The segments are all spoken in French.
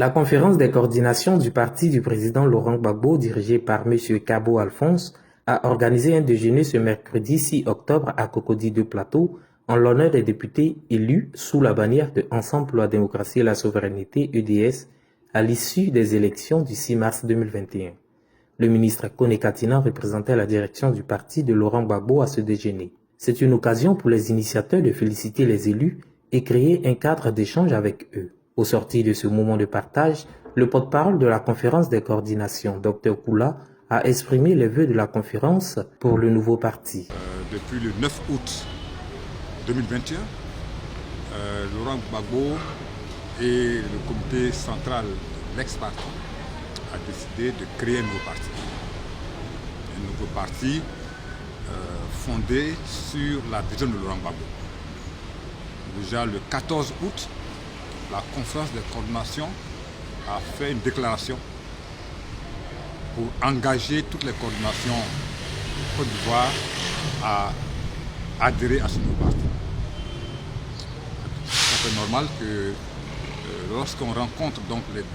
La conférence des coordinations du parti du président Laurent Gbagbo, dirigée par M. Kabo Alphonse, a organisé un déjeuner ce mercredi 6 octobre à Cocody de Plateau en l'honneur des députés élus sous la bannière de Ensemble pour la démocratie et la souveraineté EDS à l'issue des élections du 6 mars 2021. Le ministre Kone Katina représentait la direction du parti de Laurent Gbagbo à ce déjeuner. C'est une occasion pour les initiateurs de féliciter les élus et créer un cadre d'échange avec eux. Au sortir de ce moment de partage, le porte-parole de la conférence des coordinations, Dr Koula, a exprimé les vœux de la conférence pour le nouveau parti. Depuis le 9 août 2021, Laurent Gbagbo et le comité central de l'ex-parti a décidé de créer un nouveau parti. Un nouveau parti fondé sur la vision de Laurent Gbagbo. Déjà le 14 août, la conférence de coordination a fait une déclaration pour engager toutes les coordinations de Côte d'Ivoire à adhérer à ce nouveau parti. C'est tout à fait normal que lorsqu'on rencontre donc les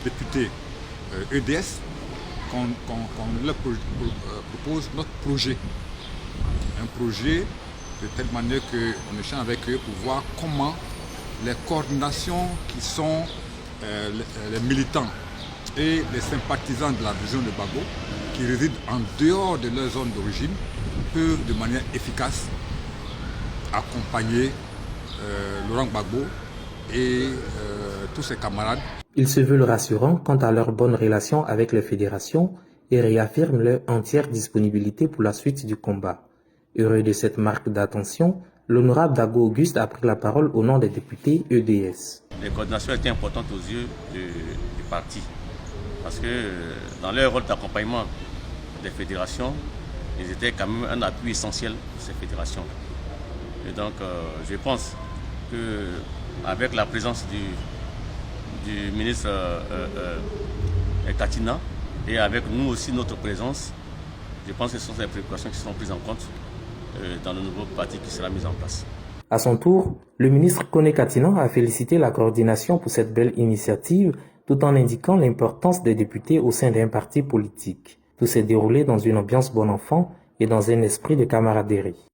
députés EDS, qu'on leur propose notre projet. Un projet de telle manière qu'on échange avec eux pour voir comment les coordinations qui sont les militants et les sympathisants de la vision de Gbagbo, qui résident en dehors de leur zone d'origine, peuvent de manière efficace accompagner Laurent Gbagbo et tous ses camarades. Ils se veulent rassurants quant à leur bonne relation avec les fédérations et réaffirment leur entière disponibilité pour la suite du combat. Heureux de cette marque d'attention, l'honorable Dago Auguste a pris la parole au nom des députés EDS. Les coordinations étaient importantes aux yeux du parti parce que dans leur rôle d'accompagnement des fédérations, ils étaient quand même un appui essentiel pour ces fédérations. Et donc je pense qu'avec la présence du ministre Katina et avec nous aussi notre présence, je pense que ce sont des préoccupations qui seront prises en compte dans le nouveau parti qui sera mis en place. À son tour, le ministre Kone Katina a félicité la coordination pour cette belle initiative tout en indiquant l'importance des députés au sein d'un parti politique. Tout s'est déroulé dans une ambiance bon enfant et dans un esprit de camaraderie.